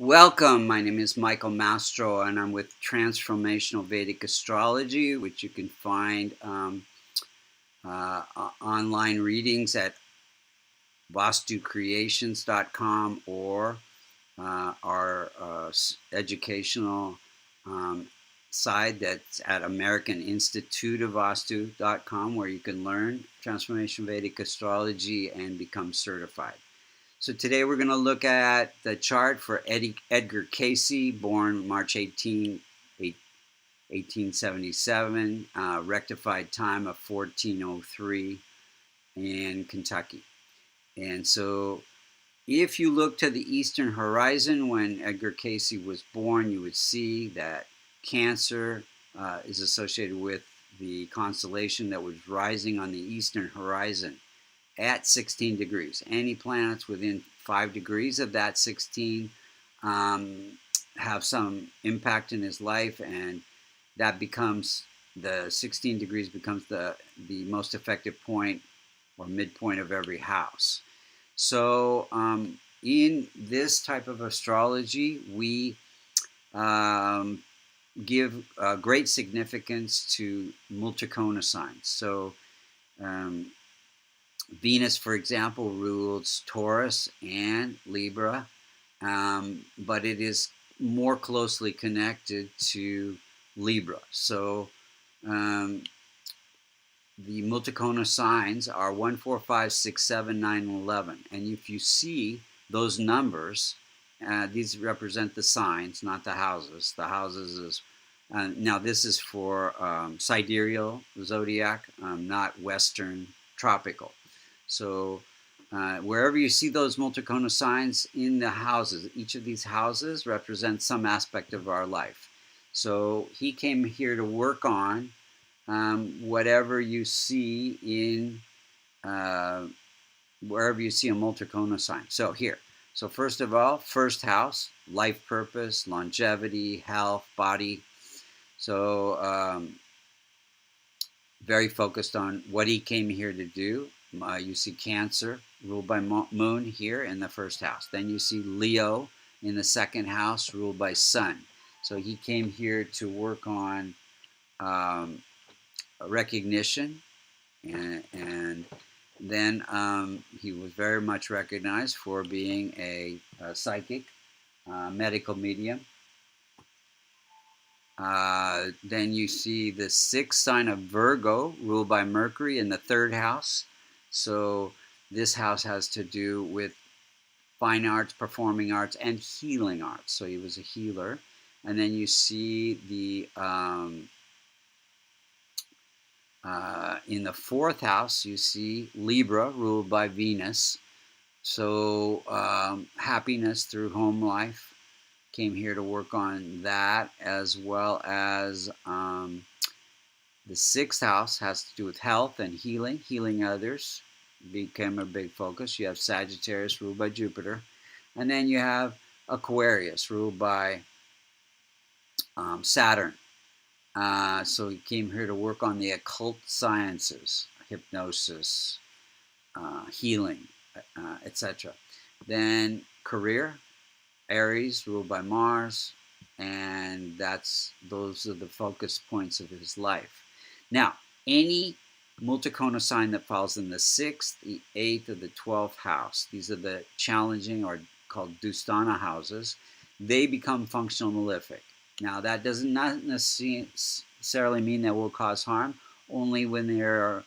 Welcome, my name is Michael Mastro and I'm with Transformational Vedic Astrology, which you can find online readings at vastucreations.com or our educational side that's at American Institute of Vastu.com, where you can learn Transformational Vedic Astrology and become certified. So today we're going to look at the chart for Edgar Cayce, born March 18, 1877, rectified time of 1403 in Kentucky. And so if you look to the eastern horizon when Edgar Cayce was born, you would see that Cancer is associated with the constellation that was rising on the eastern horizon at 16 degrees. Any planets within 5 degrees of that 16 have some impact in his life, and that becomes the 16 degrees becomes the most effective point or midpoint of every house. So in this type of astrology, we give great significance to multicona signs. So Venus, for example, rules Taurus and Libra, but it is more closely connected to Libra. So the multicona signs are 1, 4, 5, 6, 7, 9, and 11. And if you see those numbers, these represent the signs, not the houses. The houses is, now this is for sidereal zodiac, not Western tropical. So wherever you see those multicona signs in the houses, each of these houses represents some aspect of our life. So he came here to work on whatever you see in, wherever you see a multicona sign. So here, so first of all, first house, life purpose, longevity, health, body. So very focused on what he came here to do. You see Cancer, ruled by Moon here in the first house. Then you see Leo in the second house, ruled by Sun. So he came here to work on recognition, and then he was very much recognized for being a psychic, medical medium. Then you see the sixth sign of Virgo, ruled by Mercury in the third house. So this house has to do with fine arts, performing arts, and healing arts. So he was a healer. And then you see the in the fourth house, you see Libra, ruled by Venus. So happiness through home life. Came here to work on that, as well as the sixth house has to do with health and healing others. Became a big focus. You have Sagittarius, ruled by Jupiter. And then you have Aquarius, ruled by Saturn. So he came here to work on the occult sciences, hypnosis, healing, etc. Then career, Aries, ruled by Mars, and those are the focus points of his life. Now, any multicona sign that falls in the 6th, the 8th, or the 12th house, these are the challenging or called Dusthana houses, they become functional malefic. Now, that does not necessarily mean that will cause harm, only when they are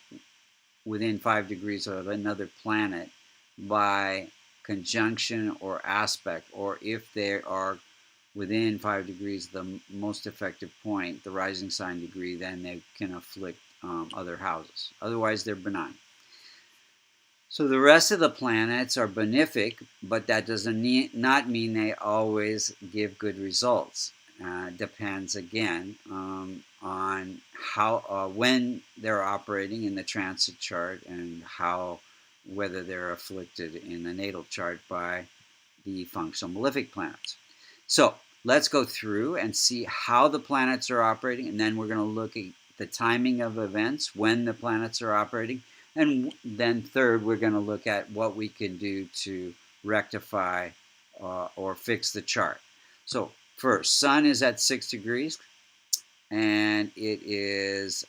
within 5 degrees of another planet by conjunction or aspect, or if they are within 5 degrees the most effective point, the rising sign degree, then they can afflict other houses. Otherwise, they're benign. So the rest of the planets are benefic, but that does not mean they always give good results. Depends again on how when they're operating in the transit chart, and whether they're afflicted in the natal chart by the functional malefic planets. So let's go through and see how the planets are operating, and then we're going to look at the timing of events when the planets are operating, and then third, we're going to look at what we can do to rectify or fix the chart. So first, Sun is at 6 degrees, and it is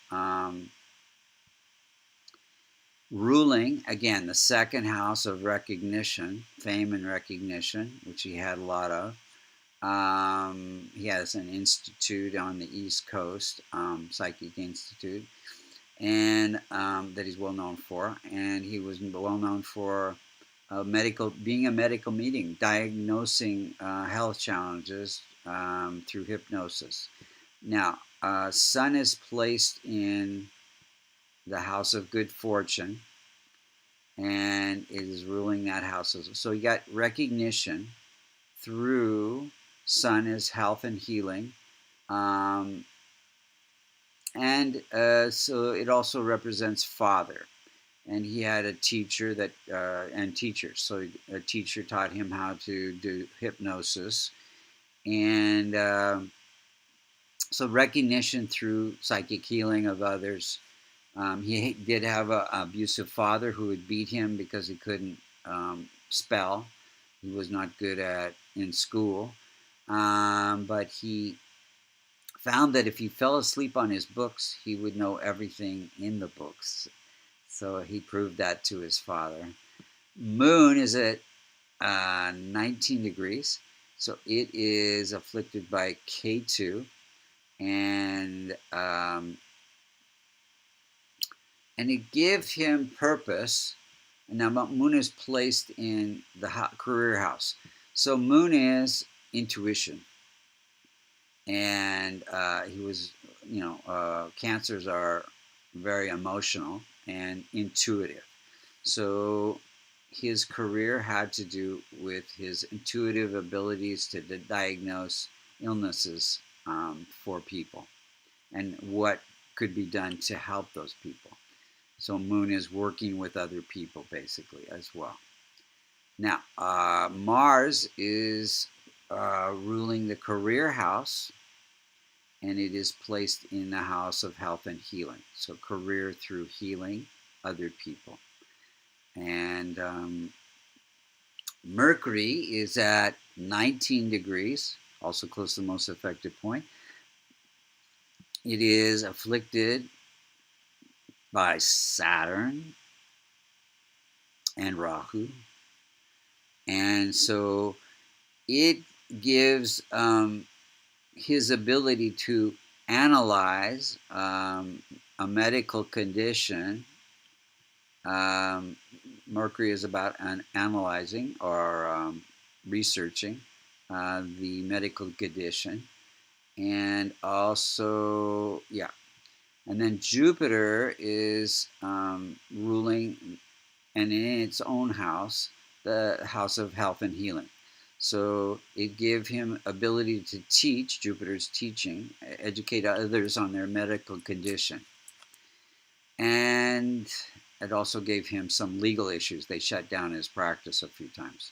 ruling, again, the second house of recognition, fame and recognition, which he had a lot of. He has an institute on the East Coast, Psychic Institute, and that he's well known for. And he was well known for being a medical medium, diagnosing health challenges through hypnosis. Now, Sun is placed in the house of good fortune, and it is ruling that house. So you got recognition through Sun is health and healing, and so it also represents father. And he had a teacher and teachers. So a teacher taught him how to do hypnosis, and so recognition through psychic healing of others. He did have an abusive father who would beat him because he couldn't spell. He was not good in school, but he found that if he fell asleep on his books, he would know everything in the books. So he proved that to his father. Moon is at 19 degrees, so it is afflicted by K2, and it gives him purpose. And now Moon is placed in the career house. So Moon is intuition. And he was, Cancers are very emotional and intuitive. So his career had to do with his intuitive abilities to diagnose illnesses for people and what could be done to help those people. So Moon is working with other people basically as well. Now, Mars is ruling the career house, and it is placed in the house of health and healing. So career through healing other people. And Mercury is at 19 degrees, also close to the most effective point. It is afflicted by Saturn and Rahu. And so it gives his ability to analyze a medical condition. Mercury is about analyzing or researching the medical condition. And also, and then Jupiter is ruling, and in its own house, the house of health and healing. So it gave him ability to teach, Jupiter's teaching, educate others on their medical condition. And it also gave him some legal issues. They shut down his practice a few times.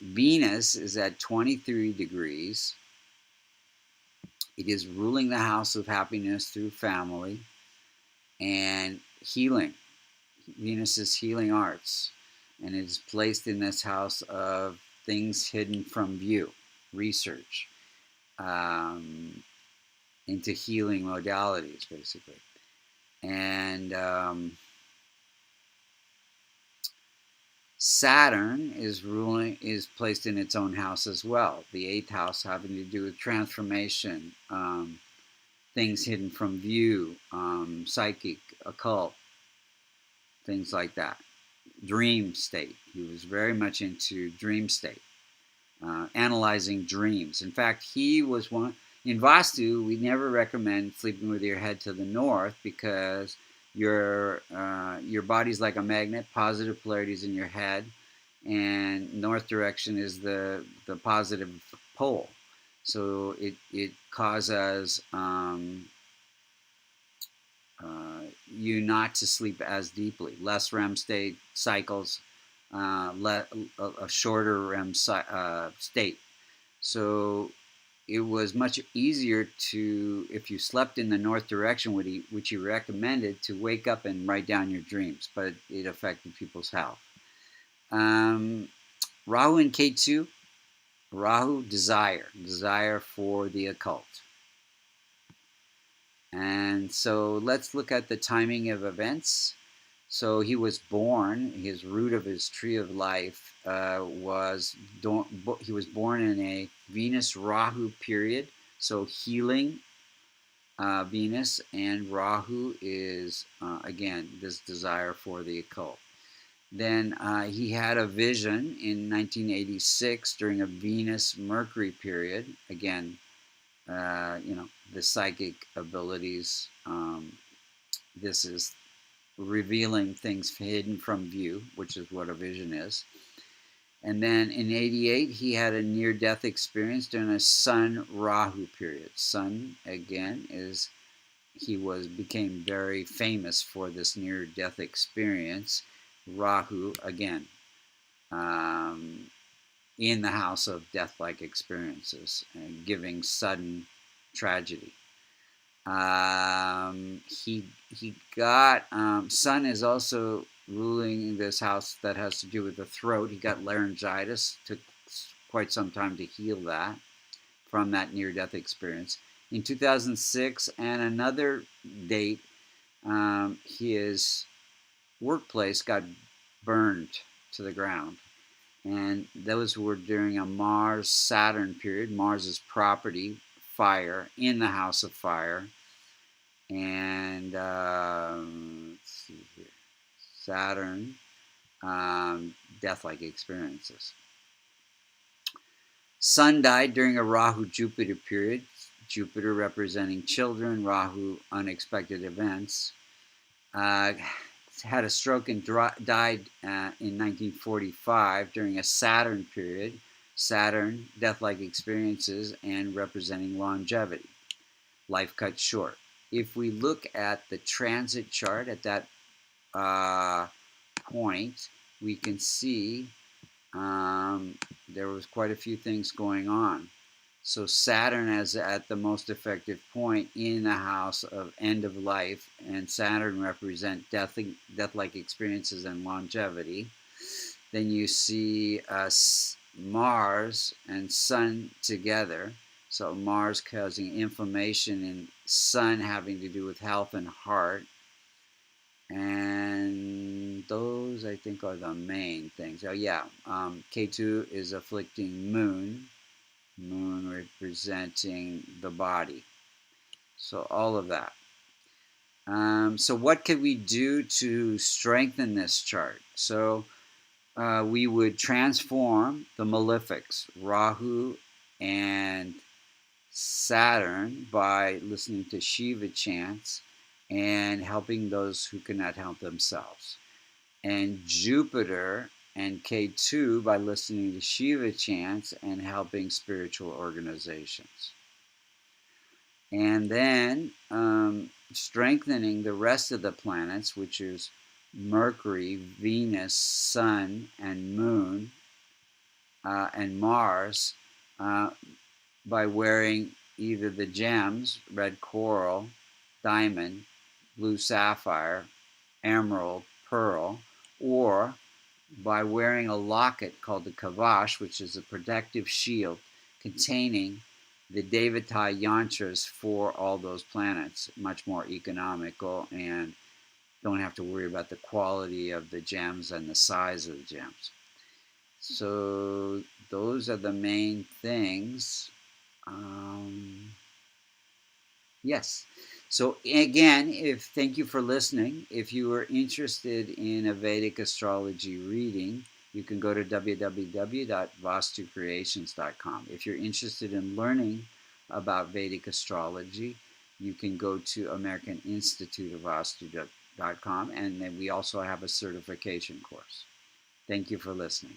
Venus is at 23 degrees. It is ruling the house of happiness through family and healing. Venus is healing arts, and it is placed in this house of things hidden from view, research into healing modalities, basically. And Saturn is placed in its own house as well, the 8th house, having to do with transformation, things hidden from view, psychic, occult, things like that. Dream state. He was very much into dream state, analyzing dreams. In fact, he was one. In Vastu, we never recommend sleeping with your head to the north because your body's like a magnet. Positive polarities in your head, and north direction is the positive pole. So it causes you not to sleep as deeply, less REM state cycles, a shorter REM state. So it was much easier to, if you slept in the north direction, which he recommended, to wake up and write down your dreams, but it affected people's health. Rahu and Ketu. Rahu, desire for the occult. And so let's look at the timing of events. So he was born, his root of his tree of life he was born in a Venus Rahu period. So healing Venus, and Rahu is, again, this desire for the occult. Then he had a vision in 1986 during a Venus-Mercury period. Again, the psychic abilities. This is revealing things hidden from view, which is what a vision is. And then in 88, he had a near-death experience during a Sun-Rahu period. Sun, again, became very famous for this near-death experience. Rahu, again, in the house of death-like experiences and giving sudden tragedy. He got, Sun is also ruling this house that has to do with the throat. He got laryngitis. Took quite some time to heal that from that near-death experience. In 2006 and another date, his workplace got burned to the ground. And those were during a Mars-Saturn period. Mars is property, fire, in the house of fire. And let's see here. Saturn, death-like experiences. Sun died during a Rahu-Jupiter period. Jupiter representing children, Rahu, unexpected events. Had a stroke and died in 1945 during a Saturn period. Saturn, death-like experiences, and representing longevity. Life cut short. If we look at the transit chart at that point, we can see there was quite a few things going on. So Saturn is at the most effective point in the house of end of life, and Saturn represent death-like experiences and longevity. Then you see Mars and Sun together. So Mars causing inflammation and Sun having to do with health and heart. And those, I think, are the main things. Oh yeah, Ketu is afflicting Moon. Moon representing the body. So all of that. So what could we do to strengthen this chart? So we would transform the malefics, Rahu and Saturn, by listening to Shiva chants and helping those who cannot help themselves. And Jupiter and K2 by listening to Shiva chants and helping spiritual organizations. And then strengthening the rest of the planets, which is Mercury, Venus, Sun, and Moon, and Mars, by wearing either the gems, red coral, diamond, blue sapphire, emerald, pearl, or by wearing a locket called the Kavash, which is a protective shield containing the Devata yantras for all those planets. Much more economical, and don't have to worry about the quality of the gems and the size of the gems. So those are the main things. Yes. So again, thank you for listening. If you are interested in a Vedic astrology reading, you can go to www.vastucreations.com. If you're interested in learning about Vedic astrology, you can go to American Institute of Vastu.com, and then we also have a certification course. Thank you for listening.